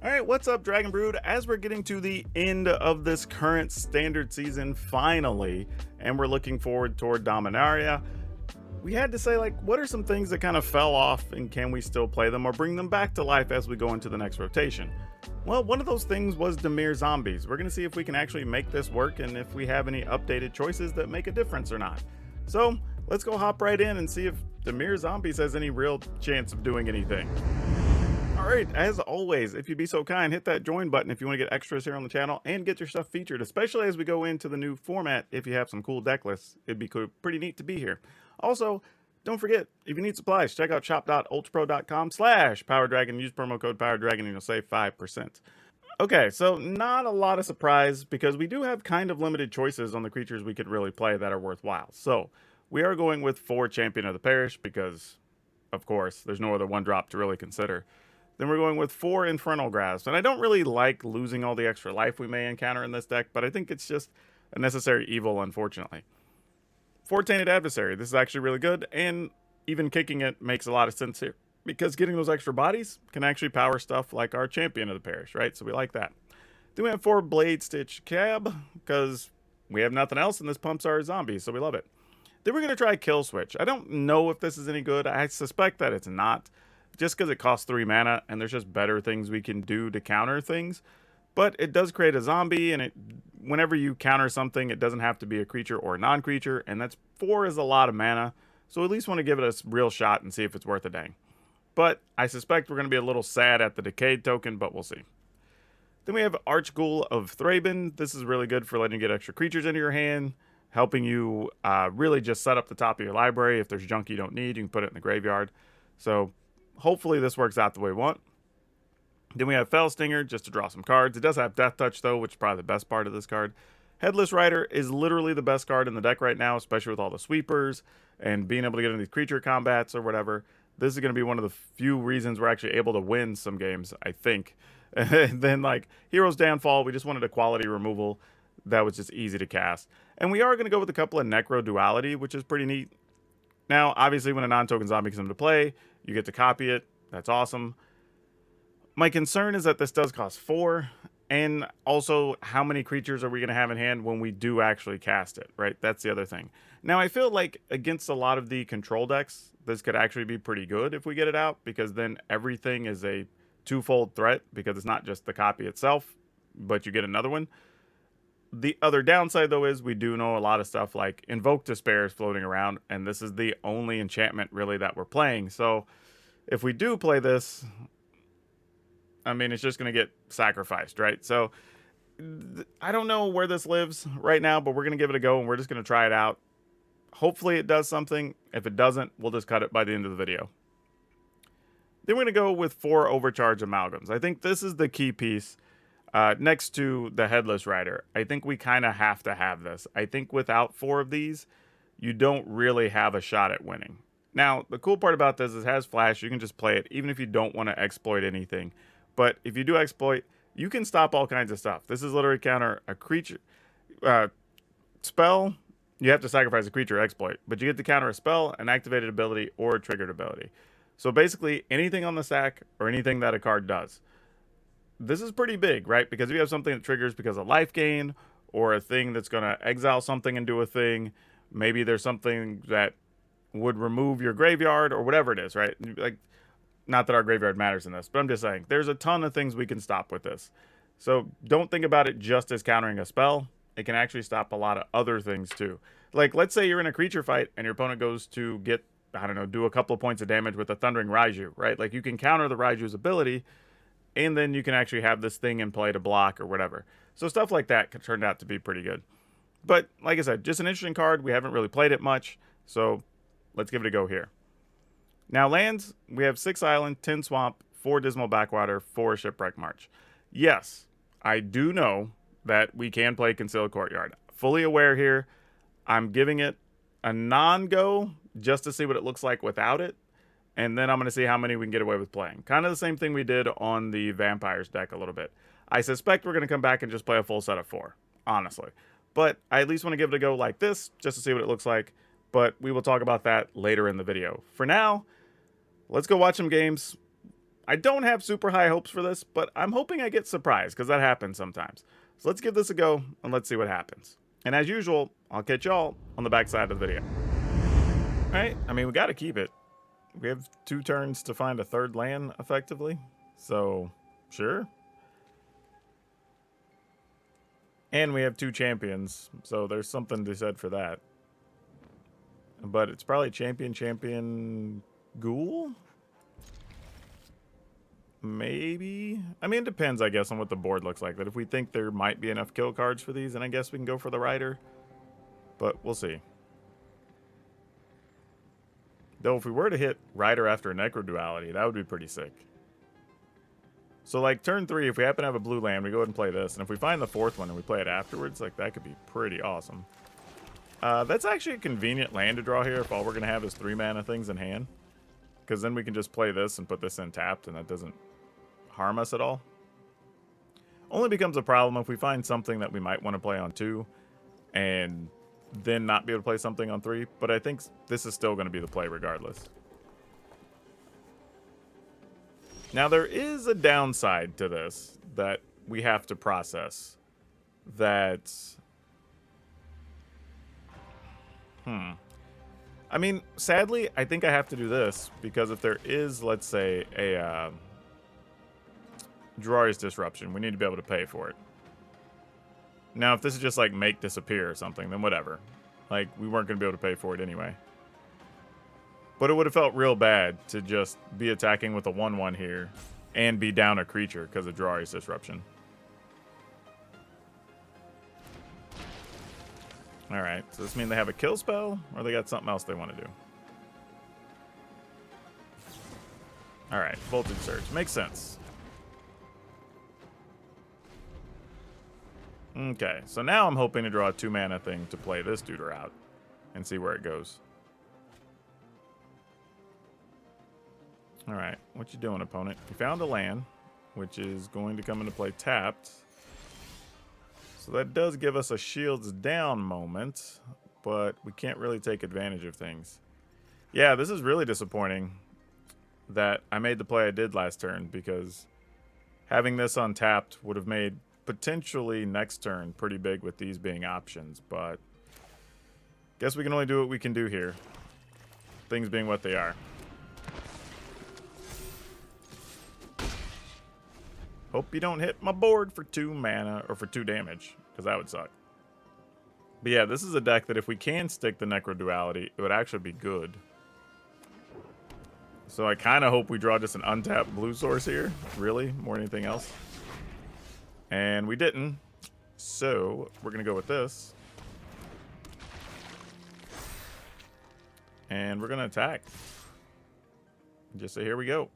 All right, what's up, Dragon Brood? As we're getting to the end of this current standard season, finally, and we're looking forward toward Dominaria, we had to say, like, what are some things that kind of fell off, and can we still play them or bring them back to life as we go into the next rotation? Well, one of those things was Dimir Zombies. We're going to see if we can actually make this work and if we have any updated choices that make a difference or not. So, let's go hop right in and see if Dimir Zombies has any real chance of doing anything. Alright, as always, if you'd be so kind, hit that join button if you want to get extras here on the channel and get your stuff featured, especially as we go into the new format. If you have some cool deck lists, it'd be pretty neat to be here. Also, don't forget, if you need supplies, check out shop.ultrapro.com/PowrDragn. Use promo code PowrDragn and you'll save 5%. Okay, so not a lot of surprise because we do have kind of limited choices on the creatures we could really play that are worthwhile. So, we are going with 4 Champion of the Parish because, of course, there's no other 1-drop to really consider. Then we're going with 4 Infernal Grasp. And I don't really like losing all the extra life we may encounter in this deck, but I think it's just a necessary evil, unfortunately. 4 Tainted Adversary. This is actually really good, and even kicking it makes a lot of sense here, because getting those extra bodies can actually power stuff like our Champion of the Parish, right? So we like that. Then we have 4 Blade Stitch Cab, because we have nothing else, and this pumps our zombies, so we love it. Then we're going to try Kill Switch. I don't know if this is any good. I suspect that it's not, just because it costs 3 mana, and there's just better things we can do to counter things. But it does create a zombie, and whenever you counter something, it doesn't have to be a creature or a non-creature, and that's 4 is a lot of mana, so at least want to give it a real shot and see if it's worth a dang. But I suspect we're going to be a little sad at the Decayed token, but we'll see. Then we have Archghoul of Thraben. This is really good for letting you get extra creatures into your hand, helping you really just set up the top of your library. If there's junk you don't need, you can put it in the graveyard. So hopefully this works out the way we want. Then we have Fell Stinger, just to draw some cards. It does have Death Touch, though, which is probably the best part of this card. Headless Rider is literally the best card in the deck right now, especially with all the sweepers and being able to get into these creature combats or whatever. This is going to be one of the few reasons we're actually able to win some games, I think. And then, like, Hero's Downfall, we just wanted a quality removal that was just easy to cast. And we are going to go with a couple of Necro Duality, which is pretty neat. Now, obviously, when a non-token zombie comes into play, you get to copy it. That's awesome. My concern is that this does cost 4, and also how many creatures are we going to have in hand when we do actually cast it, right? That's the other thing. Now, I feel like against a lot of the control decks, this could actually be pretty good if we get it out, because then everything is a twofold threat, because it's not just the copy itself, but you get another one. The other downside, though, is we do know a lot of stuff like Invoke Despair is floating around, and this is the only enchantment, really, that we're playing. So if we do play this, I mean, it's just going to get sacrificed, right? So I don't know where this lives right now, but we're going to give it a go, and we're just going to try it out. Hopefully it does something. If it doesn't, we'll just cut it by the end of the video. Then we're going to go with 4 Overcharge Amalgams. I think this is the key piece. Next to the Headless Rider, I think we kind of have to have this. I think without 4 of these, you don't really have a shot at winning. Now, the cool part about this is it has flash. You can just play it, even if you don't want to exploit anything. But if you do exploit, you can stop all kinds of stuff. This is literally counter a creature spell. You have to sacrifice a creature exploit, but you get to counter a spell, an activated ability, or a triggered ability. So basically, anything on the stack or anything that a card does. This is pretty big, right? Because if you have something that triggers because of life gain, or a thing that's going to exile something and do a thing, maybe there's something that would remove your graveyard or whatever it is, right? Like, not that our graveyard matters in this, but I'm just saying there's a ton of things we can stop with this. So don't think about it just as countering a spell. It can actually stop a lot of other things too. Like, let's say you're in a creature fight and your opponent goes to get, I don't know, do a couple of points of damage with a Thundering Raiju, right? Like, you can counter the Raiju's ability, and then you can actually have this thing in play to block or whatever. So stuff like that turned out to be pretty good. But like I said, just an interesting card. We haven't really played it much, so let's give it a go here. Now lands, we have 6 Island, 10 Swamp, 4 Dismal Backwater, 4 Shipwreck March. Yes, I do know that we can play Concealed Courtyard. Fully aware here. I'm giving it a non-go just to see what it looks like without it. And then I'm going to see how many we can get away with playing. Kind of the same thing we did on the Vampires deck a little bit. I suspect we're going to come back and just play a full set of 4, honestly. But I at least want to give it a go like this, just to see what it looks like. But we will talk about that later in the video. For now, let's go watch some games. I don't have super high hopes for this, but I'm hoping I get surprised, because that happens sometimes. So let's give this a go, and let's see what happens. And as usual, I'll catch y'all on the backside of the video. Alright, I mean, we gotta keep it. We have 2 turns to find a 3rd land, effectively. So, sure. And we have 2 champions, so there's something to be said for that. But it's probably champion, ghoul? Maybe? I mean, it depends, I guess, on what the board looks like. But if we think there might be enough kill cards for these, then I guess we can go for the rider. But we'll see. Though if we were to hit rider after a Necro Duality, that would be pretty sick. So like turn 3, if we happen to have a blue land, we go ahead and play this. And if we find the 4th one and we play it afterwards, like that could be pretty awesome. That's actually a convenient land to draw here if all we're going to have is 3 mana things in hand. Because then we can just play this and put this in tapped and that doesn't harm us at all. Only becomes a problem if we find something that we might want to play on 2 and then not be able to play something on 3. But I think this is still going to be the play regardless. Now there is a downside to this that we have to process. That... I mean, sadly, I think I have to do this because if there is, let's say, a Drari's Disruption, we need to be able to pay for it. Now, if this is just like make disappear or something, then whatever. Like, we weren't going to be able to pay for it anyway. But it would have felt real bad to just be attacking with a 1/1 here and be down a creature because of Drari's Disruption. Alright, so this means they have a kill spell, or they got something else they want to do? Alright, Voltage Surge. Makes sense. Okay, so now I'm hoping to draw a 2 mana thing to play this duder out and see where it goes. Alright, what you doing, opponent? You found a land, which is going to come into play tapped. So that does give us a shields down moment, but we can't really take advantage of things. Yeah, this is really disappointing that I made the play I did last turn, because having this untapped would have made potentially next turn pretty big with these being options, but guess we can only do what we can do here. Things being what they are. Hope you don't hit my board for 2 mana, or for 2 damage, because that would suck. But yeah, this is a deck that if we can stick the Necro Duality, it would actually be good. So I kind of hope we draw just an untapped blue source here, really, more than anything else. And we didn't, so we're going to go with this. And we're going to attack. Just say, here we go.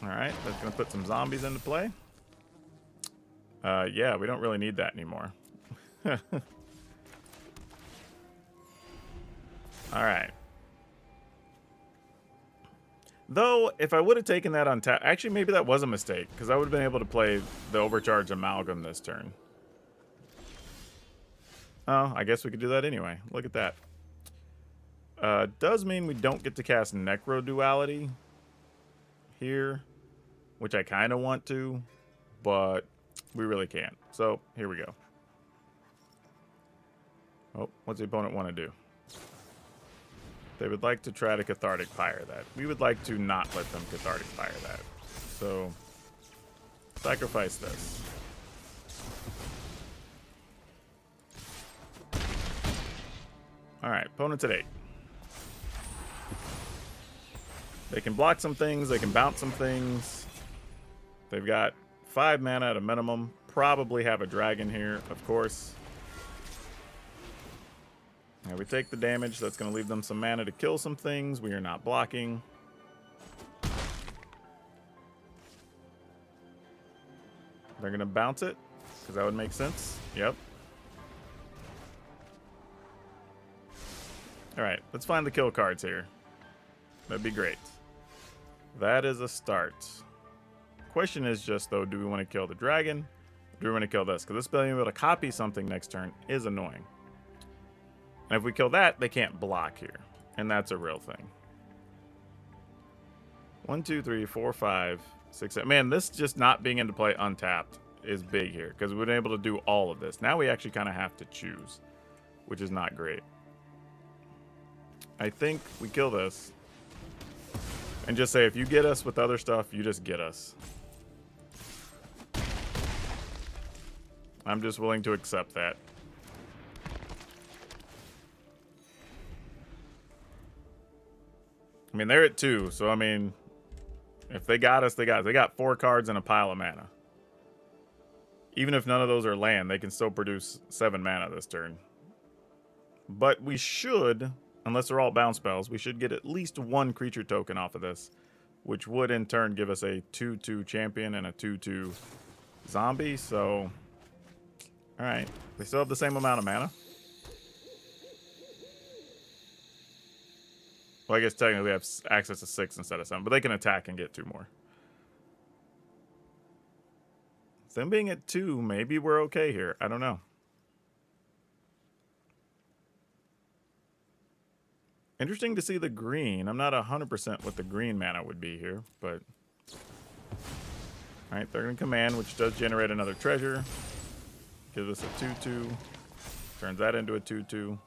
Alright, that's going to put some zombies into play. Yeah, we don't really need that anymore. Alright. Though, if I would have taken that on tap... Actually, maybe that was a mistake, because I would have been able to play the Overcharge Amalgam this turn. Oh, I guess we could do that anyway. Look at that. Does mean we don't get to cast Necro Duality here, which I kind of want to, but we really can't. So, here we go. Oh, what's the opponent want to do? They would like to try to Cathartic Pyre that. We would like to not let them Cathartic Pyre that. So, sacrifice this. Alright, opponent's at 8. They can block some things, they can bounce some things. They've got 5 mana at a minimum. Probably have a dragon here, of course. Now we take the damage. That's going to leave them some mana to kill some things. We are not blocking. They're going to bounce it, because that would make sense. Yep. Alright, let's find the kill cards here. That'd be great. That is a start. Question is just, though, do we want to kill the dragon? Or do we want to kill this? Because this being able to copy something next turn is annoying. And if we kill that, they can't block here. And that's a real thing. 1, 2, 3, 4, 5, 6, 7. Man, this just not being into play untapped is big here. Because we've been able to do all of this. Now we actually kind of have to choose. Which is not great. I think we kill this. And just say, if you get us with other stuff, you just get us. I'm just willing to accept that. I mean, they're at 2, so I mean, if they got us, they got us. They got 4 cards and a pile of mana. Even if none of those are land, they can still produce 7 mana this turn. But we should, unless they're all bounce spells, we should get at least 1 creature token off of this, which would in turn give us a 2/2 champion and a 2/2 zombie. So, all right, they still have the same amount of mana. Well, I guess technically we have access to 6 instead of 7, but they can attack and get 2 more. Them being at 2, maybe we're okay here. I don't know. Interesting to see the green. I'm not 100% what the green mana would be here, but... Alright, they're going to command, which does generate another treasure. Gives us a 2/2. Turns that into a 2/2.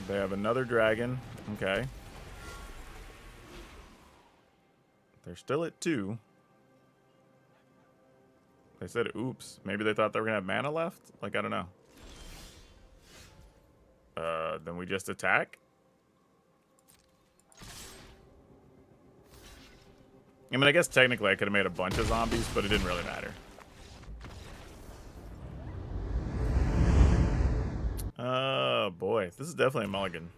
They have another dragon. Okay. They're still at 2. They said, oops. Maybe they thought they were going to have mana left? Like, I don't know. Then we just attack. I mean, I guess technically I could have made a bunch of zombies, but it didn't really matter. Oh, boy. This is definitely a mulligan.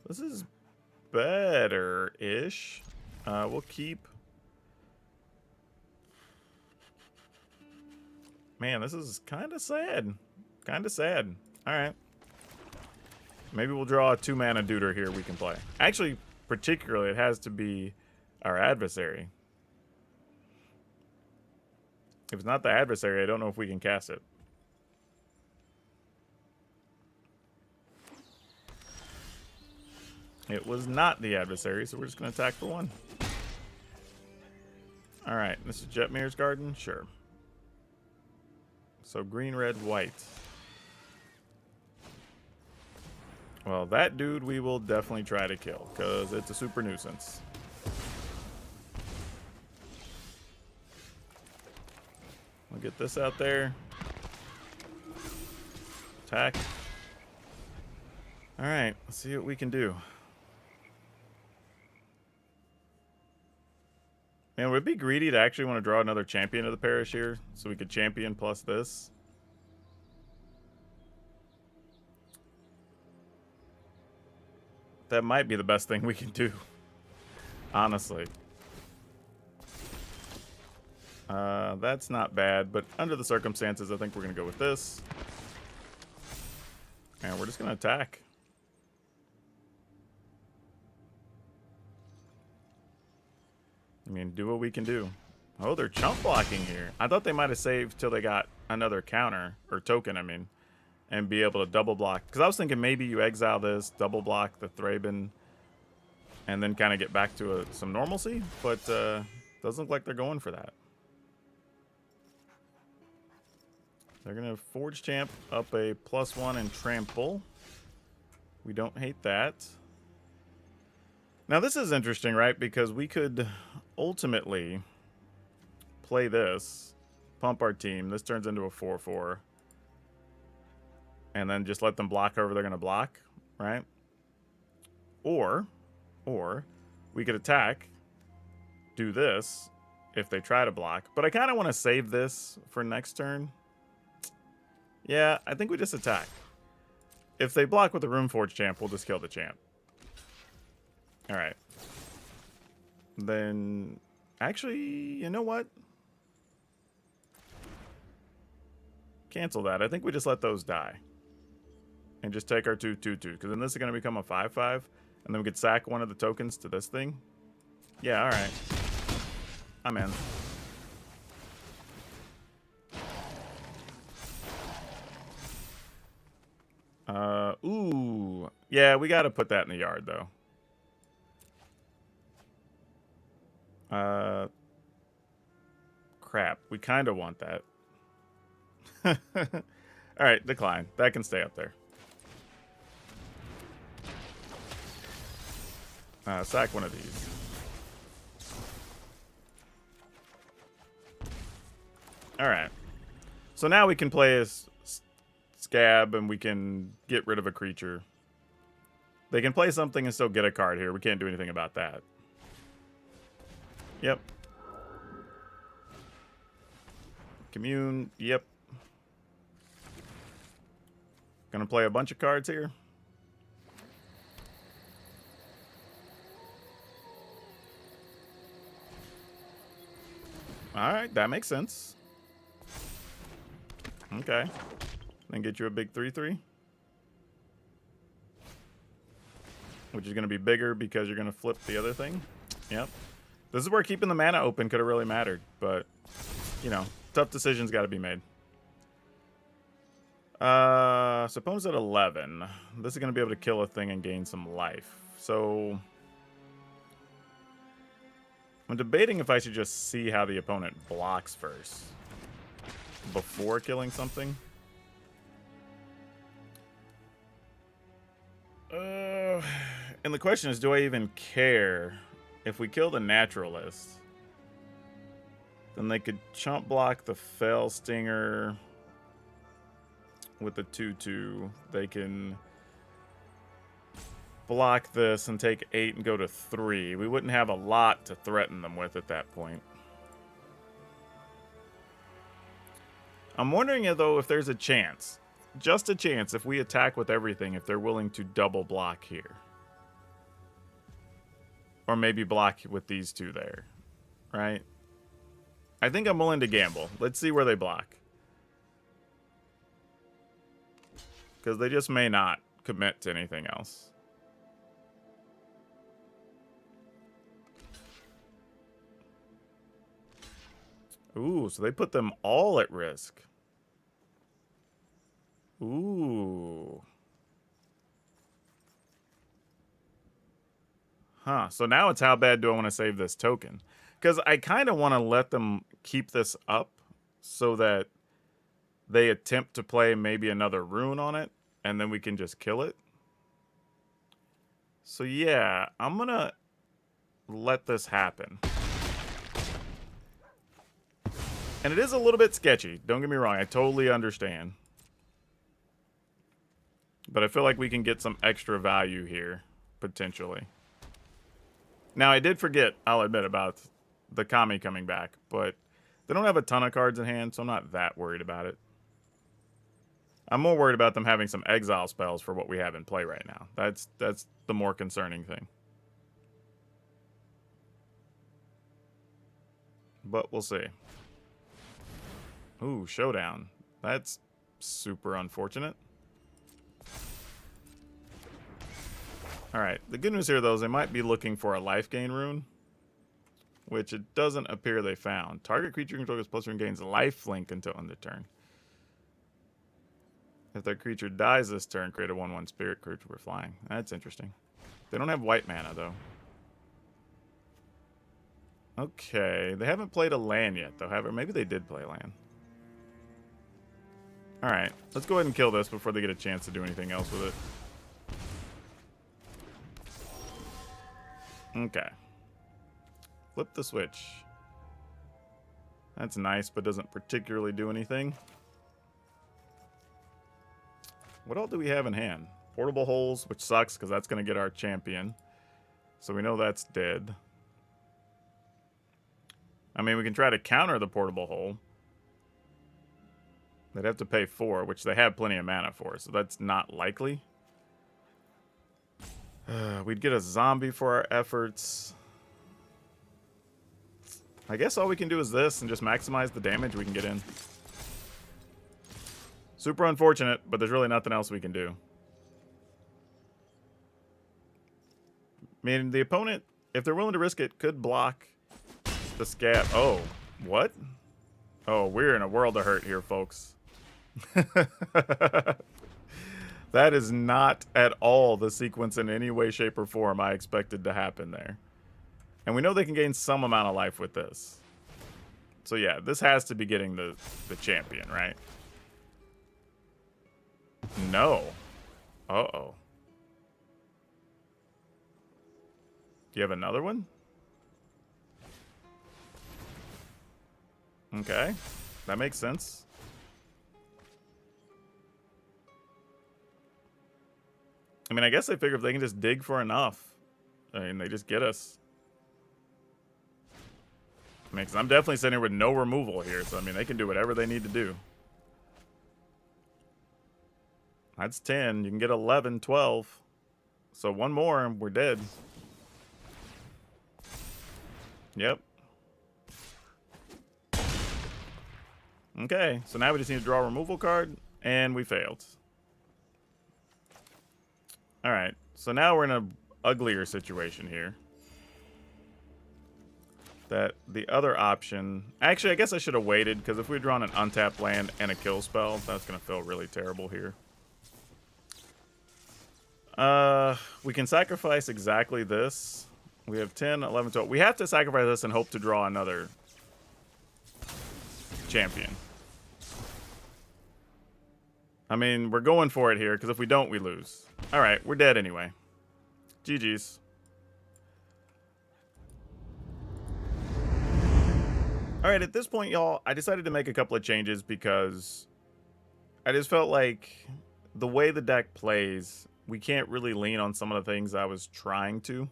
This is better-ish. We'll keep... Man, this is kind of sad. Kind of sad. Alright. Maybe we'll draw a 2-mana duder here we can play. Actually, particularly, it has to be our adversary. If it's not the adversary, I don't know if we can cast it. It was not the adversary, so we're just going to attack for 1. Alright, this is Jetmir's Garden? Sure. So green, red, white. Well, that dude we will definitely try to kill, because it's a super nuisance. We'll get this out there. Attack. Alright, let's see what we can do. Man, would it be greedy to actually want to draw another champion of the parish here, so we could champion plus this? That might be the best thing we can do. Honestly. That's not bad, but under the circumstances, I think we're going to go with this. And we're just going to attack. I mean, do what we can do. Oh, they're chump blocking here. I thought they might have saved till they got another counter, or token, I mean, and be able to double block. Because I was thinking maybe you exile this, double block the Thraben, and then kind of get back to some normalcy. But doesn't look like they're going for that. They're going to Forge Champ up a +1 and Trample. We don't hate that. Now this is interesting, right? Because we could ultimately play this, pump our team. This turns into a 4/4. And then just let them block however they're going to block, right? Or we could attack, do this if they try to block. But I kind of want to save this for next turn. Yeah, I think we just attack. If they block with the Runeforge Champ, we'll just kill the champ. Alright. Then, actually, you know what? Cancel that. I think we just let those die. And just take our 2/2/2. Because then this is going to become a 5/5. And then we could sack one of the tokens to this thing. Yeah, alright. I'm in. Ooh. Yeah, we got to put that in the yard, though. Crap. We kind of want that. All right, decline. That can stay up there. Sack one of these. All right. So now we can play as Scab and we can get rid of a creature. They can play something and still get a card here. We can't do anything about that. Yep. Commune. Yep. Gonna play a bunch of cards here. Alright, that makes sense. Okay. Then get you a big 3/3. Which is going to be bigger because you're going to flip the other thing. Yep. This is where keeping the mana open could have really mattered. But, you know, tough decisions got to be made. So opponent's at 11. This is going to be able to kill a thing and gain some life. So I'm debating if I should just see how the opponent blocks first before killing something. And the question is, do I even care? If we kill the Naturalist, then they could chump block the Fell Stinger with the 2/2. They can block this and take 8 and go to 3. We wouldn't have a lot to threaten them with at that point. I'm wondering, though, if there's a chance. Just a chance if we attack with everything, if they're willing to double block here. Or maybe block with these two there. Right? I think I'm willing to gamble. Let's see where they block. Because they just may not commit to anything else. Ooh, so they put them all at risk. Ooh. Huh, so now it's how bad do I want to save this token? Because I kind of want to let them keep this up so that they attempt to play maybe another rune on it, and then we can just kill it. So yeah, I'm going to let this happen. And it is a little bit sketchy, don't get me wrong, I totally understand. But I feel like we can get some extra value here, potentially. Now, I did forget, I'll admit, about the Kami coming back, but they don't have a ton of cards in hand, so I'm not that worried about it. I'm more worried about them having some exile spells for what we have in play right now. That's the more concerning thing. But we'll see. Ooh, Showdown. That's super unfortunate. Alright, the good news here, though, is they might be looking for a life gain rune, which it doesn't appear they found. Target creature control gets plus rune gains lifelink until end of turn. If that creature dies this turn, create a 1/1 spirit creature for flying. That's interesting. They don't have white mana, though. Okay, they haven't played a land yet, though, have they? Maybe they did play land. Alright, let's go ahead and kill this before they get a chance to do anything else with it. Okay. Flip the switch. That's nice, but doesn't particularly do anything. What all do we have in hand? Portable Holes, which sucks because that's going to get our champion. So we know that's dead. I mean, we can try to counter the Portable Hole. They'd have to pay 4, which they have plenty of mana for, so that's not likely. We'd get a zombie for our efforts. I guess all we can do is this and just maximize the damage we can get in. Super unfortunate, but there's really nothing else we can do. I mean, the opponent, if they're willing to risk it, could block the Scab. Oh, what? Oh, we're in a world of hurt here, folks. That is not at all the sequence in any way, shape, or form I expected to happen there. And we know they can gain some amount of life with this. So yeah, this has to be getting the champion, right? No. Uh-oh. Do you have another one? Okay. That makes sense. I mean, I guess I figure if they can just dig for enough, I mean, they just get us. I mean, 'cause I'm definitely sitting here with no removal here, so I mean, they can do whatever they need to do. That's 10. You can get 11, 12. So one more and we're dead. Yep. Okay, so now we just need to draw a removal card, and we failed. Alright, so now we're in an uglier situation here. That the other option... Actually, I guess I should have waited, because if we'd drawn an untapped land and a kill spell, that's going to feel really terrible here. We can sacrifice exactly this. We have 10, 11, 12. We have to sacrifice this and hope to draw another champion. I mean, we're going for it here, because if we don't, we lose. Alright, we're dead anyway. GG's. Alright, at this point, y'all, I decided to make a couple of changes because I just felt like the way the deck plays, we can't really lean on some of the things I was trying to.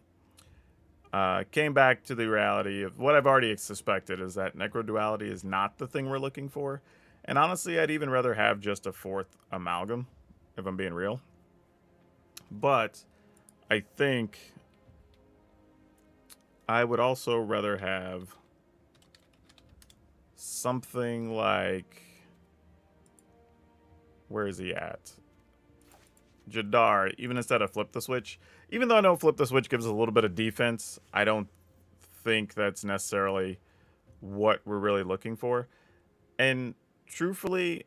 Came back to the reality of what I've already suspected is that Necroduality is not the thing we're looking for. And honestly, I'd even rather have just a 4th Amalgam, if I'm being real. But I think I would also rather have something like... Where is he at? Jadar, even instead of Flip the Switch. Even though I know Flip the Switch gives a little bit of defense, I don't think that's necessarily what we're really looking for. And truthfully,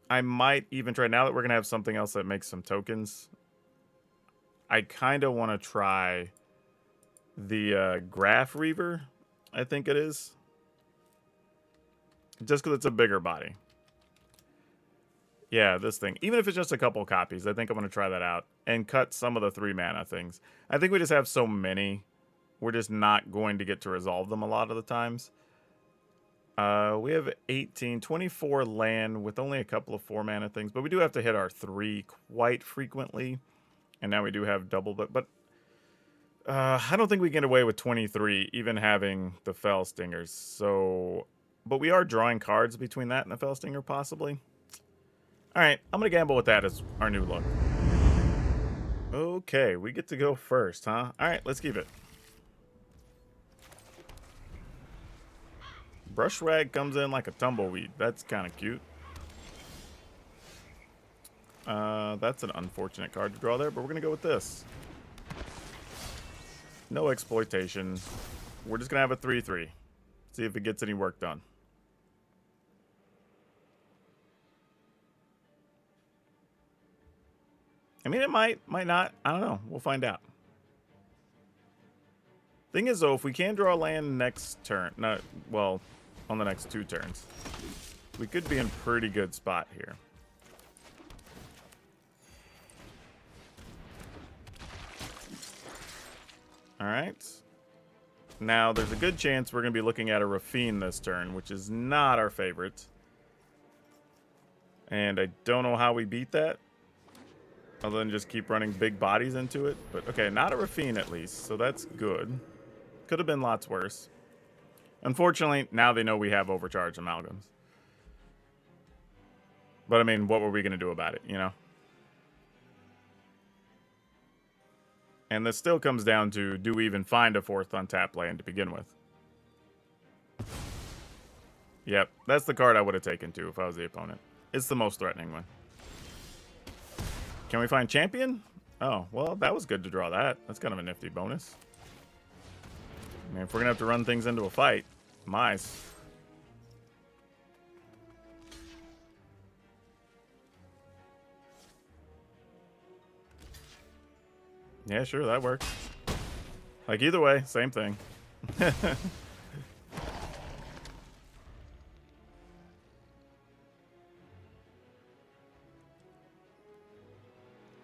I might even try, now that we're going to have something else that makes some tokens, I kind of want to try the Graph Reaver, I think it is. Just because it's a bigger body. Yeah, this thing. Even if it's just a couple copies, I think I'm going to try that out. And cut some of the 3 mana things. I think we just have so many, we're just not going to get to resolve them a lot of the times. We have 18, 24 land with only a couple of 4 mana things. But we do have to hit our 3 quite frequently. And now we do have double, but I don't think we get away with 23, even having the Fell Stingers. So, but we are drawing cards between that and the Fell Stinger, possibly. Alright, I'm going to gamble with that as our new look. Okay, we get to go first, huh? Alright, let's keep it. Brushwag comes in like a tumbleweed. That's kind of cute. That's an unfortunate card to draw there, but we're going to go with this. No exploitation. We're just going to have a 3-3. See if it gets any work done. I mean, it might not. I don't know. We'll find out. Thing is, though, if we can draw land next turn, well, on the next 2 turns, we could be in pretty good spot here. All right. Now, there's a good chance we're going to be looking at a Rafine this turn, which is not our favorite. And I don't know how we beat that, other than just keep running big bodies into it. But, okay, not a Rafine at least, so that's good. Could have been lots worse. Unfortunately, now they know we have overcharged amalgams. But, I mean, what were we going to do about it, you know? And this still comes down to, do we even find a 4th untapped land to begin with? Yep, that's the card I would have taken too if I was the opponent. It's the most threatening one. Can we find champion? Oh, well, that was good to draw that. That's kind of a nifty bonus. I mean, if we're going to have to run things into a fight, mice. Yeah, sure, that works. Like, either way, same thing.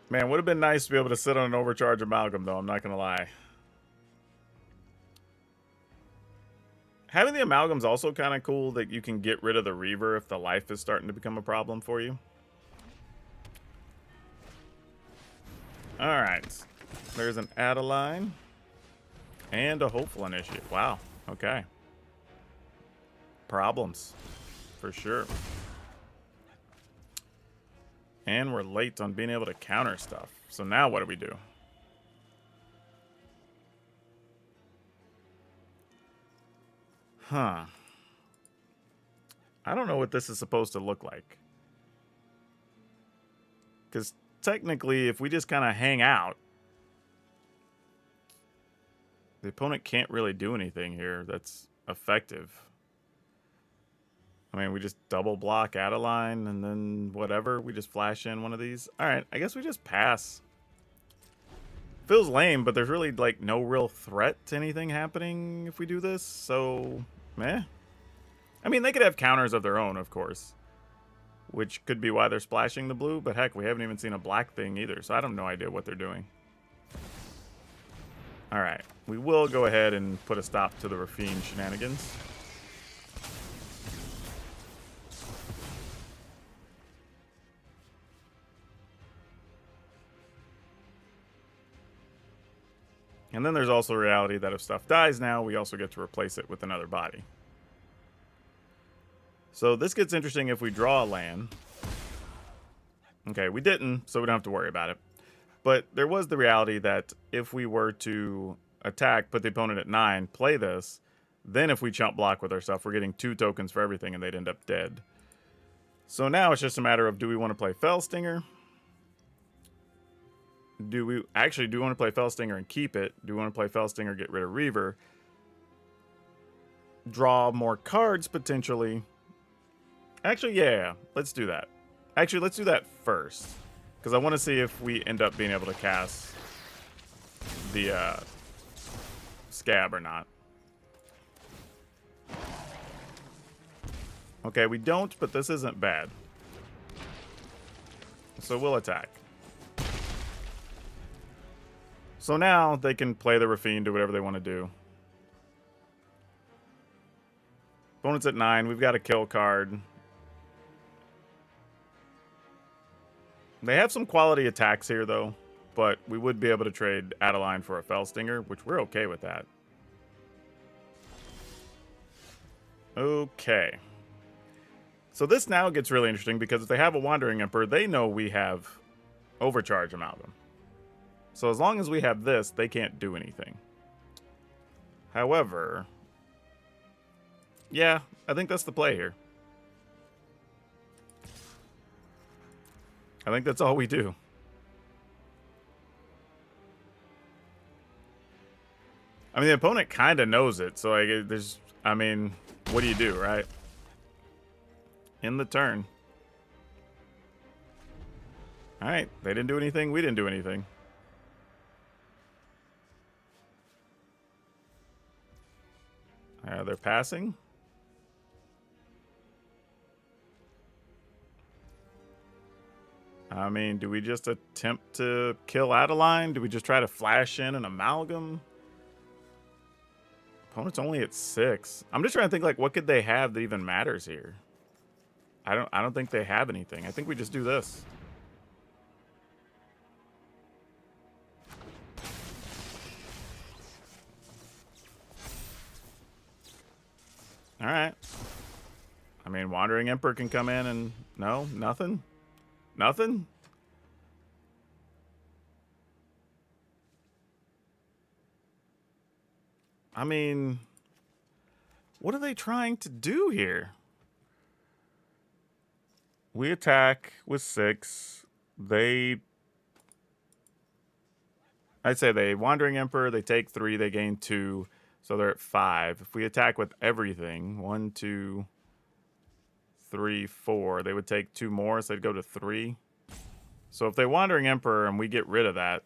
Man, would have been nice to be able to sit on an overcharge amalgam, though. I'm not going to lie. Having the amalgam's also kind of cool that you can get rid of the Reaver if the life is starting to become a problem for you. Alright. There's an Adeline. And a Hopeful Initiate. Wow. Okay. Problems. For sure. And we're late on being able to counter stuff. So now what do we do? Huh. I don't know what this is supposed to look like. Because technically, if we just kind of hang out, the opponent can't really do anything here that's effective. I mean, we just double block Adeline and then whatever. We just flash in one of these. All right, I guess we just pass. Feels lame, but there's really, like, no real threat to anything happening if we do this. So, meh. I mean, they could have counters of their own, of course. Which could be why they're splashing the blue. But heck, we haven't even seen a black thing either. So I have no idea what they're doing. Alright. We will go ahead and put a stop to the Rafine shenanigans. And then there's also a reality that if stuff dies now, we also get to replace it with another body. So this gets interesting if we draw a land. Okay, we didn't, so we don't have to worry about it. But there was the reality that if we were to attack, put the opponent at 9, play this, then if we chump block with our stuff, we're getting 2 tokens for everything and they'd end up dead. So now it's just a matter of, do we want to play Fellstinger? Do we want to play Fellstinger and keep it? Do we want to play Fellstinger, get rid of Reaver? Draw more cards, potentially. Actually, yeah, let's do that. Actually, let's do that first. Because I want to see if we end up being able to cast the Scab or not. Okay, we don't, but this isn't bad. So we'll attack. So now they can play the Rafine, do whatever they want to do. Opponent's at 9. We've got a kill card. They have some quality attacks here, though. But we would be able to trade Adeline for a Fellstinger, which we're okay with that. Okay. So this now gets really interesting because if they have a Wandering Emperor, they know we have Overcharge Amalgam. So as long as we have this, they can't do anything. However, yeah, I think that's the play here. I think that's all we do. I mean, the opponent kind of knows it, so like, there's, I mean, what do you do, right? In the turn. All right, they didn't do anything, we didn't do anything. They're passing. I mean, do we just attempt to kill Adeline? Do we just try to flash in an Amalgam? Opponent's only at 6. I'm just trying to think, like, what could they have that even matters here? I don't think they have anything. I think we just do this. All right. I mean, Wandering Emperor can come in and... No? Nothing? Nothing? I mean... What are they trying to do here? We attack with 6. I'd say they Wandering Emperor, they take 3, they gain 2. So they're at 5. If we attack with everything, 1, 2, 3, 4, they would take 2 more, so they'd go to 3. So if they Wandering Emperor and we get rid of that,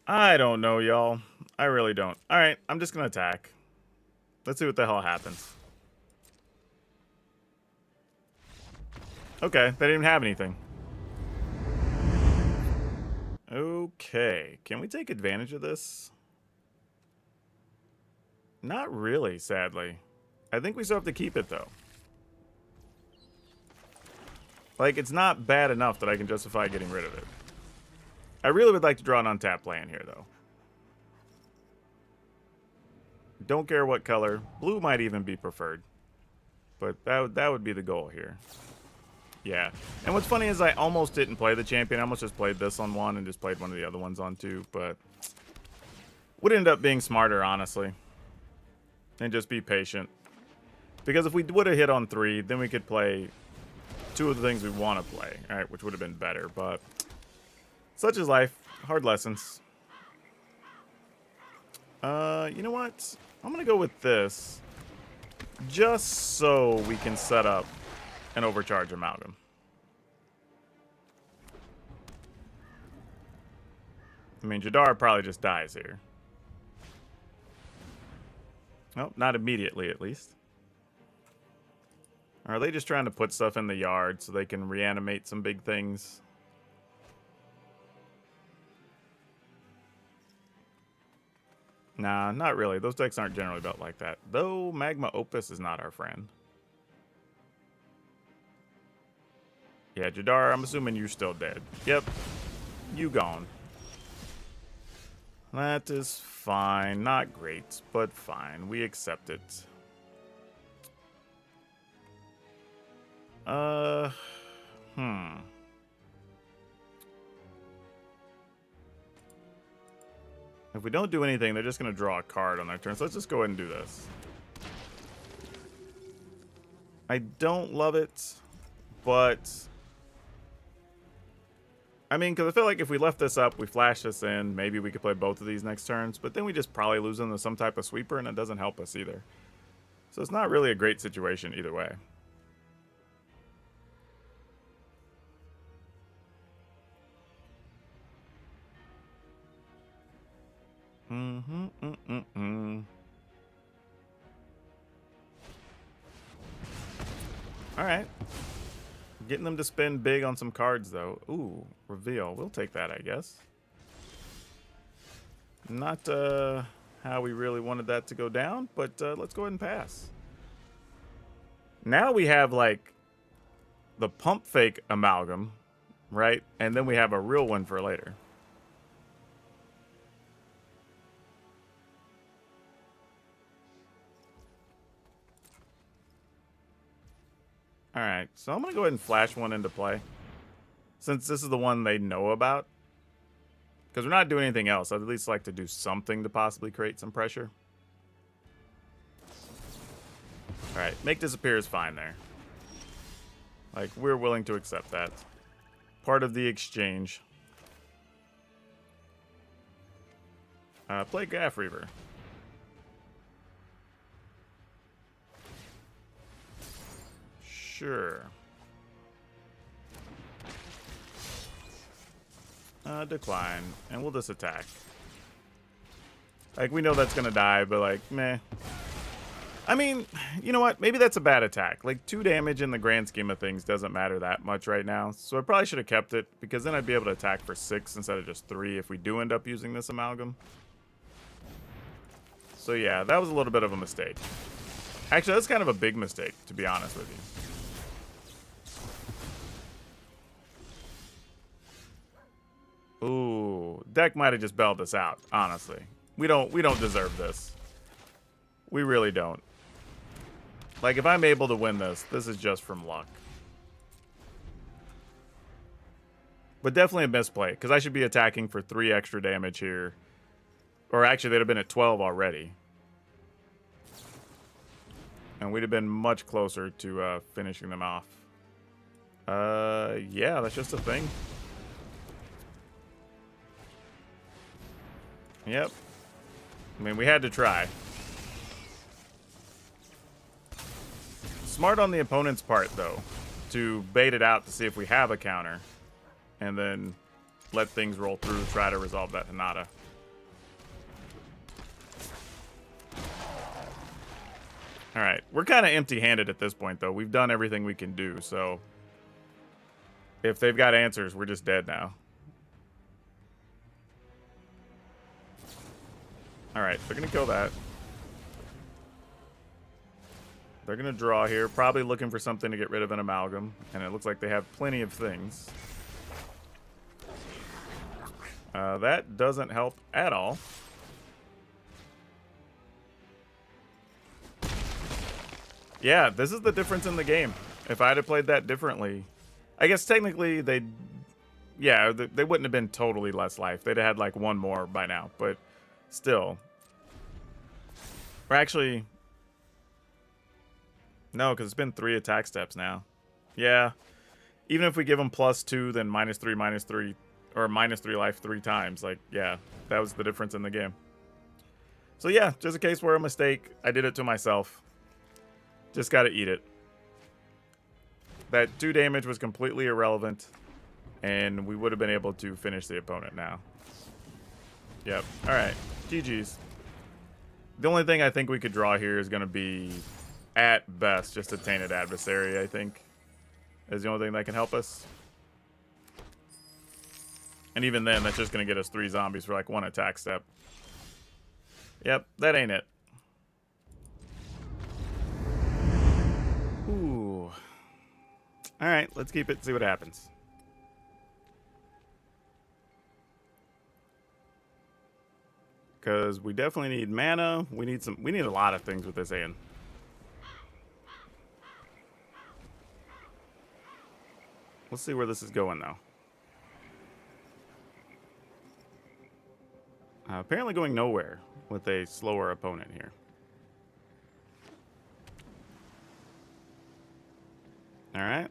I don't know, y'all. I really don't. Alright, I'm just gonna attack. Let's see what the hell happens. Okay, they didn't even have anything. Okay, can we take advantage of this? Not really, sadly. I think we still have to keep it, though. Like, it's not bad enough that I can justify getting rid of it. I really would like to draw an untapped land here, though. Don't care what color. Blue might even be preferred. But that would be the goal here. Yeah. And what's funny is I almost didn't play the champion. I almost just played this on one and just played one of the other ones on two. But would end up being smarter, honestly. And just be patient. Because if we would have hit on 3, then we could play 2 of the things we want to play. Alright, which would have been better. But such is life. Hard lessons. You know what? I'm going to go with this. Just so we can set up an overcharge amalgam. I mean, Jadar probably just dies here. Nope, not immediately at least. Or are they just trying to put stuff in the yard so they can reanimate some big things? Nah, not really. Those decks aren't generally built like that. Though Magma Opus is not our friend. Yeah, Jadar, I'm assuming you're still dead. Yep. You gone. That is fine. Not great, but fine. We accept it. If we don't do anything, they're just going to draw a card on their turn. So let's just go ahead and do this. I don't love it, but I mean, because I feel like if we left this up, we flash this in, maybe we could play both of these next turns, but then we just probably lose into some type of sweeper, and it doesn't help us either. So it's not really a great situation either way. Alright. Getting them to spend big on some cards, though. Ooh, reveal. We'll take that, I guess. Not how we really wanted that to go down, but let's go ahead and pass. Now we have, like, the pump fake amalgam, right? And then we have a real one for later. Alright, so I'm going to go ahead and flash one into play. Since this is the one they know about. Because we're not doing anything else. I'd at least like to do something to possibly create some pressure. Alright, make disappear is fine there. Like, we're willing to accept that. Part of the exchange. Play Gaff Reaver. Sure. Decline. And we'll just attack. Like, we know that's gonna die, but like, meh. I mean, you know what? Maybe that's a bad attack. Like, 2 damage in the grand scheme of things doesn't matter that much right now. So I probably should have kept it, because then I'd be able to attack for 6 instead of just 3 if we do end up using this amalgam. So yeah, that was a little bit of a mistake. Actually, that's kind of a big mistake, to be honest with you. Ooh, deck might have just bailed us out, honestly. We don't deserve this. We really don't. Like, if I'm able to win this, this is just from luck. But definitely a misplay, because I should be attacking for 3 extra damage here. Or actually, they'd have been at 12 already. And we'd have been much closer to finishing them off. Yeah, that's just a thing. Yep. I mean, we had to try. Smart on the opponent's part, though, to bait it out to see if we have a counter, and then let things roll through, try to resolve that Hanada. All right, we're kind of empty-handed at this point, though. We've done everything we can do, so if they've got answers, we're just dead now. All right, they're going to kill that. They're going to draw here, probably looking for something to get rid of an Amalgam, and it looks like they have plenty of things. That doesn't help at all. Yeah, this is the difference in the game. If I had played that differently, I guess technically they wouldn't have been totally less life. They'd have had like one more by now, but still. Or actually, no, because it's been 3 attack steps now. Yeah, even if we give them +2, then -3, or -3 life 3 times, like, yeah, that was the difference in the game. So yeah, just a case where a mistake. I did it to myself. Just got to eat it. That 2 damage was completely irrelevant, and we would have been able to finish the opponent now. Yep. All right. GG's. The only thing I think we could draw here is going to be, at best, just a Tainted Adversary, I think, is the only thing that can help us. And even then, that's just going to get us 3 zombies for like 1 attack step. Yep, that ain't it. Ooh. All right, let's keep it, see what happens. Because we definitely need mana. We need a lot of things with this hand. Let's see where this is going, though. Apparently going nowhere with a slower opponent here. All right.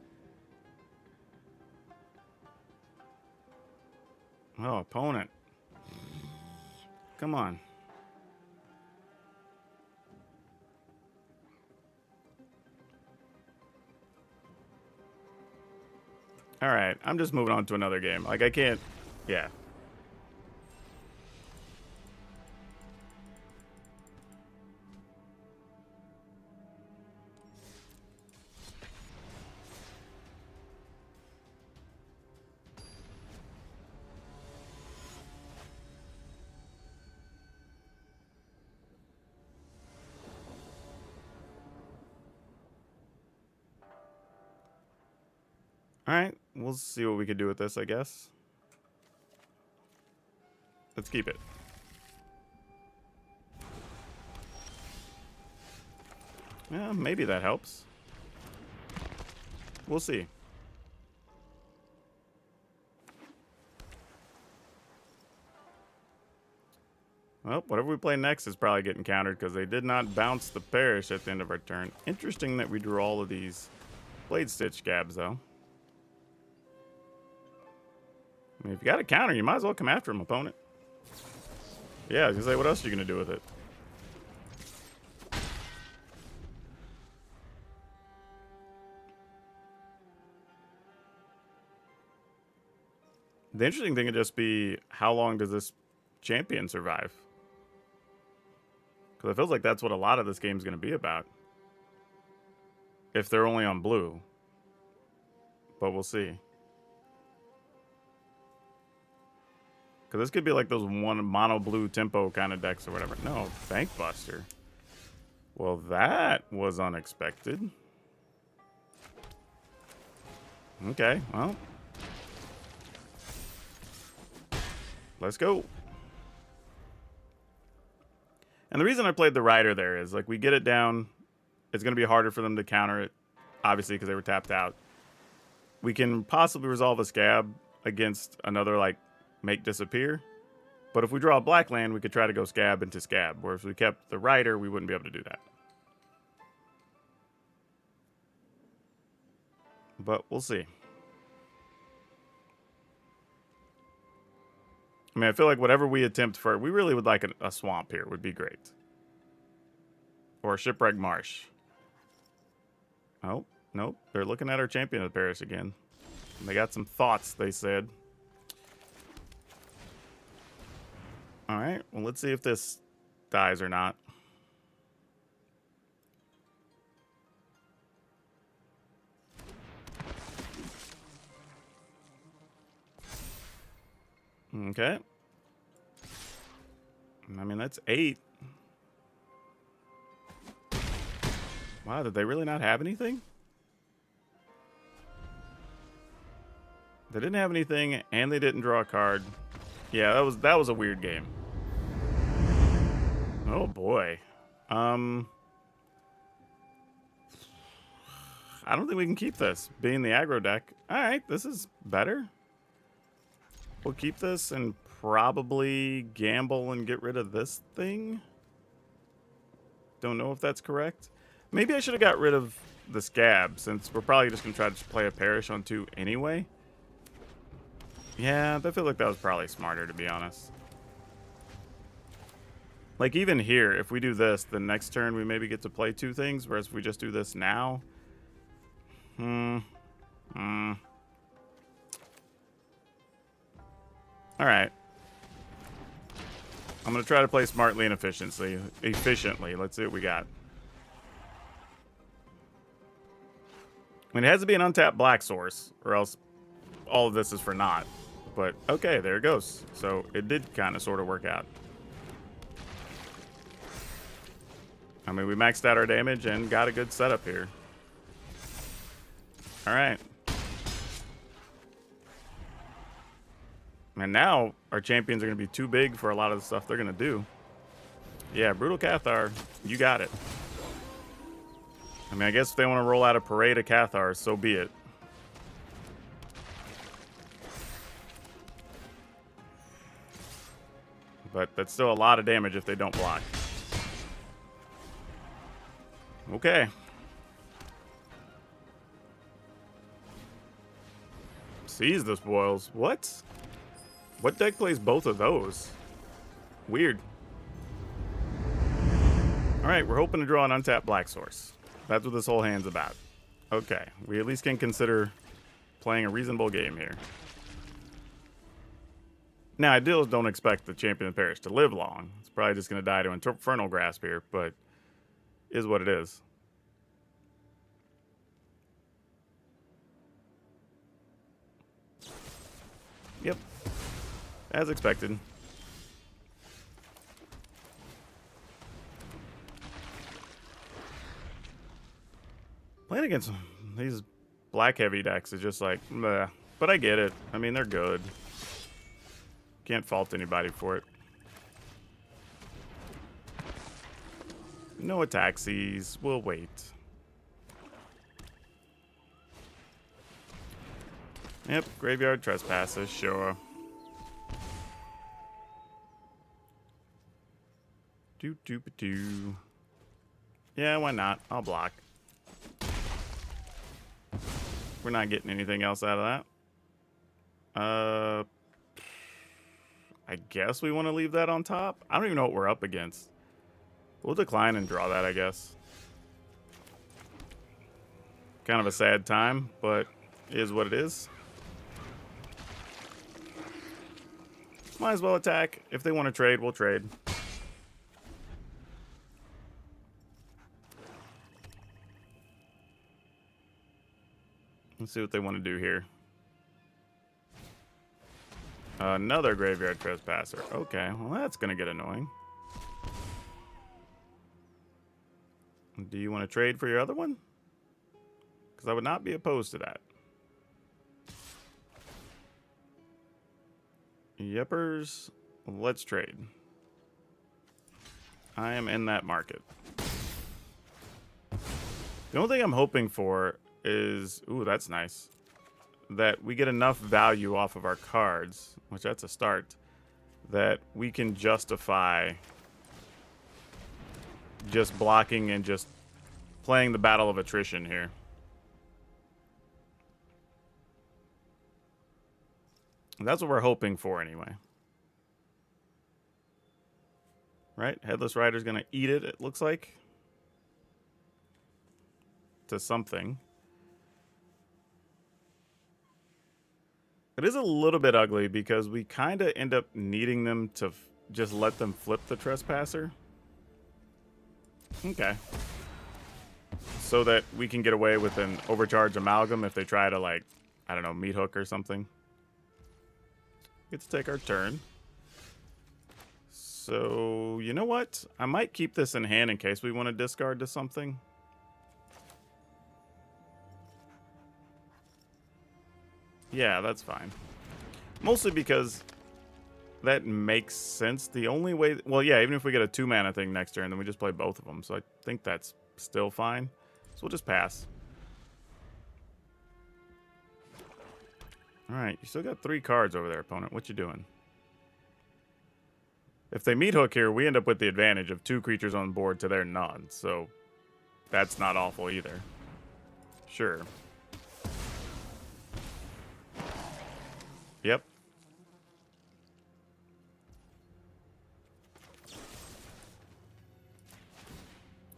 Oh, opponent. Come on. All right. I'm just moving on to another game. Like, I can't. Yeah. All right, we'll see what we can do with this, I guess. Let's keep it. Yeah, maybe that helps. We'll see. Well, whatever we play next is probably getting countered because they did not bounce the Perish at the end of our turn. Interesting that we drew all of these Blade Stitch Scabs, though. I mean, if you got a counter, you might as well come after him, opponent. Yeah, I was going to say, what else are you going to do with it? The interesting thing would just be, how long does this champion survive? Because it feels like that's what a lot of this game is going to be about. If they're only on blue. But we'll see. Because this could be like those one mono blue tempo kind of decks or whatever. No, Bank Buster. Well, that was unexpected. Okay, well. Let's go. And the reason I played the Rider there is, like, we get it down. It's going to be harder for them to counter it, obviously, because they were tapped out. We can possibly resolve a Scab against another, like, Make Disappear. But if we draw a black land, we could try to go Scab into Scab. Whereas if we kept the Rider, we wouldn't be able to do that. But we'll see. I mean, I feel like whatever we attempt for, we really would like a swamp here. Would be great. Or a Shipwreck Marsh. Oh, Nope, they're looking at our champion of the parish again. They got some thoughts, they said. Alright, well, let's see if this dies or not. Okay. I mean, that's 8. Wow, did they really not have anything? They didn't have anything, and they didn't draw a card. Yeah, that was a weird game. Oh boy. I don't think we can keep this, being the aggro deck. Alright, this is better. We'll keep this and probably gamble and get rid of this thing. Don't know if that's correct. Maybe I should have got rid of the scab, since we're probably just going to try to play a parish on 2 anyway. Yeah, I feel like that was probably smarter, to be honest. Like, even here, if we do this, the next turn we maybe get to play 2 things, whereas if we just do this now... Alright. I'm going to try to play smartly and efficiently. Let's see what we got. I mean, it has to be an untapped black source, or else all of this is for naught. But, okay, there it goes. So, it did kind of sort of work out. I mean, we maxed out our damage and got a good setup here. Alright. And now, our champions are going to be too big for a lot of the stuff they're going to do. Yeah, Brutal Cathar, you got it. I mean, I guess if they want to roll out a parade of Cathars, so be it. But that's still a lot of damage if they don't block. Okay. Seize the spoils. What? What deck plays both of those? Weird. Alright, we're hoping to draw an untapped black source. That's what this whole hand's about. Okay, we at least can consider playing a reasonable game here. Now, I don't expect the champion of the parish to live long. It's probably just going to die to Infernal Grasp here, but is what it is. Yep. As expected. Playing against these black heavy decks is just like, meh. But I get it. I mean, they're good. Can't fault anybody for it. No Ataxies. We'll wait. Yep, Graveyard Trespasses, sure. Do. Yeah, why not? I'll block. We're not getting anything else out of that. I guess we want to leave that on top. I don't even know what we're up against. We'll decline and draw that, I guess. Kind of a sad time, but it is what it is. Might as well attack. If they want to trade, we'll trade. Let's see what they want to do here. Another Graveyard Trespasser. Okay, well that's going to get annoying. Do you want to trade for your other one? Because I would not be opposed to that. Yepers, let's trade. I am in that market. The only thing I'm hoping for is... Ooh, that's nice. That we get enough value off of our cards, which that's a start, that we can justify just blocking and just playing the battle of attrition here. That's what we're hoping for anyway. Right? Headless Rider's going to eat it, it looks like. To something. It is a little bit ugly because we kind of end up needing them to just let them flip the Trespasser. Okay. So that we can get away with an overcharge amalgam if they try to, like, I don't know, meat hook or something. Get to take our turn. So, you know what? I might keep this in hand in case we want to discard to something. Yeah, that's fine. Mostly because that makes sense. The only way... Well, yeah, even if we get a 2-mana thing next turn, then we just play both of them. So I think that's still fine. So we'll just pass. Alright, you still got 3 cards over there, opponent. What you doing? If they meat hook here, we end up with the advantage of 2 creatures on board to their none. So that's not awful either. Sure. Yep.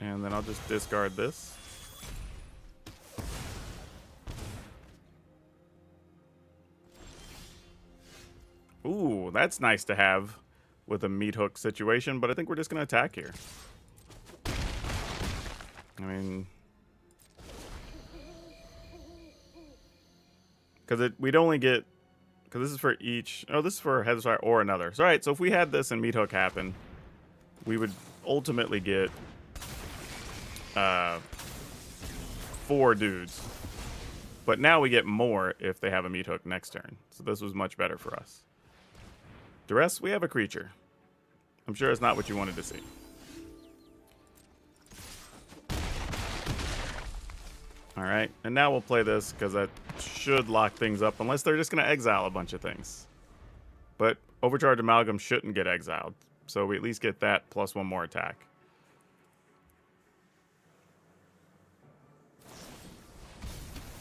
And then I'll just discard this. Ooh, that's nice to have with a meat hook situation, but I think we're just going to attack here. I mean... Because we'd only get... Because this is for each... Oh, this is for Headfire or another. So, alright, so if we had this and meat hook happen, we would ultimately get 4 dudes. But now we get more if they have a meat hook next turn. So this was much better for us. Duress, we have a creature. I'm sure it's not what you wanted to see. Alright, and now we'll play this because that should lock things up unless they're just going to exile a bunch of things. But Overcharge Amalgam shouldn't get exiled. So we at least get that plus 1 more attack.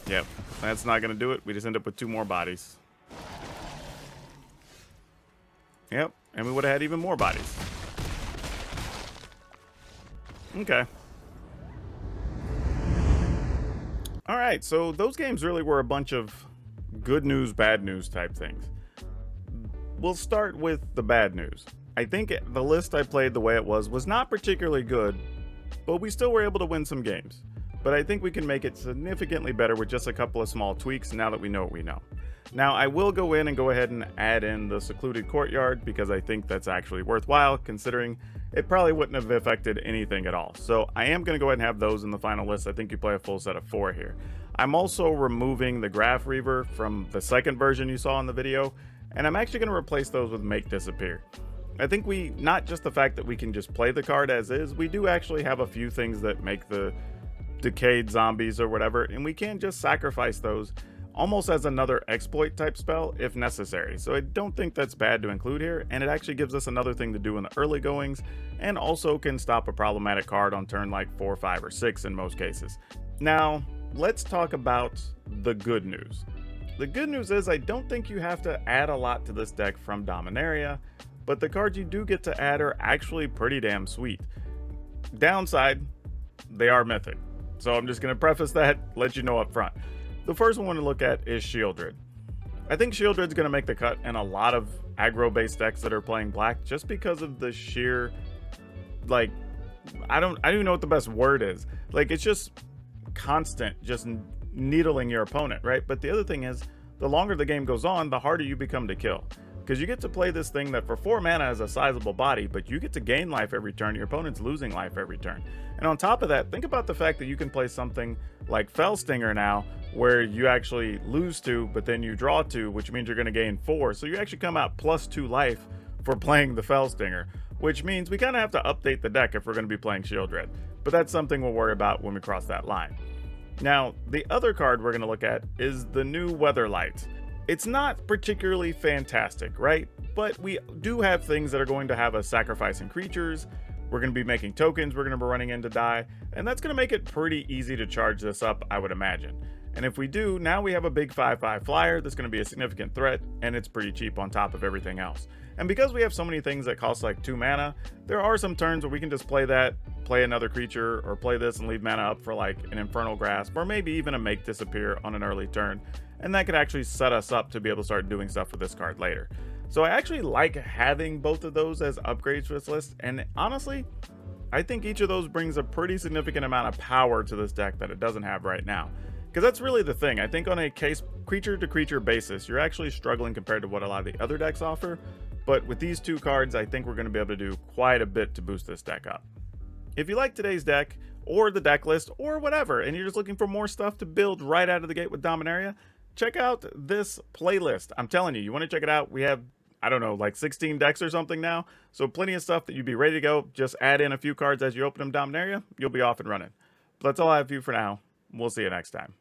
Yep, that's not going to do it. We just end up with 2 more bodies. Yep, and we would have had even more bodies. Okay. Alright, so those games really were a bunch of good news, bad news type things. We'll start with the bad news. I think the list I played the way it was not particularly good, but we still were able to win some games. But I think we can make it significantly better with just a couple of small tweaks now that we know what we know. Now, I will go in and go ahead and add in the Secluded Courtyard because I think that's actually worthwhile, considering it probably wouldn't have affected anything at all. So I am going to go ahead and have those in the final list. I think you play a full set of 4 here. I'm also removing the Graph Reaver from the second version you saw in the video, and I'm actually going to replace those with Make Disappear. I think not just the fact that we can just play the card as is, we do actually have a few things that make the Decayed Zombies or whatever, and we can just sacrifice those almost as another exploit type spell if necessary. So I don't think that's bad to include here, and it actually gives us another thing to do in the early goings, and also can stop a problematic card on turn like 4, 5, or 6 in most cases. Now, let's talk about the good news. The good news is I don't think you have to add a lot to this deck from Dominaria, but the cards you do get to add are actually pretty damn sweet. Downside, they are mythic. So I'm just going to preface that, let you know up front. The first one to look at is Shieldred. I think Shieldred's going to make the cut in a lot of aggro-based decks that are playing black just because of the sheer, like, I don't even know what the best word is. Like, it's just constant, just needling your opponent, right? But the other thing is, the longer the game goes on, the harder you become to kill. Because you get to play this thing that for 4 mana has a sizable body, but you get to gain life every turn, your opponent's losing life every turn. And on top of that, think about the fact that you can play something like Fellstinger now, where you actually lose 2, but then you draw 2, which means you're going to gain 4. So you actually come out plus 2 life for playing the Fellstinger, which means we kind of have to update the deck if we're going to be playing Shieldred. But that's something we'll worry about when we cross that line. Now, the other card we're going to look at is the new Weatherlight. It's not particularly fantastic, right? But we do have things that are going to have us sacrificing creatures. We're going to be making tokens we're going to be running in to die, and that's going to make it pretty easy to charge this up, I would imagine. And if we do, now we have a big 5/5 flyer that's going to be a significant threat, and it's pretty cheap on top of everything else. And because we have so many things that cost like 2 mana, there are some turns where we can just play that, play another creature, or play this and leave mana up for like an Infernal Grasp, or maybe even a Make Disappear on an early turn. And that could actually set us up to be able to start doing stuff with this card later. So I actually like having both of those as upgrades for this list, and honestly, I think each of those brings a pretty significant amount of power to this deck that it doesn't have right now. Because that's really the thing. I think on a creature to creature basis, you're actually struggling compared to what a lot of the other decks offer. But with these 2 cards, I think we're going to be able to do quite a bit to boost this deck up. If you like today's deck, or the deck list, or whatever, and you're just looking for more stuff to build right out of the gate with Dominaria, check out this playlist. I'm telling you, you want to check it out. We have, I don't know, like 16 decks or something now. So plenty of stuff that you'd be ready to go. Just add in a few cards as you open them Dominaria, you'll be off and running. But that's all I have for you for now. We'll see you next time.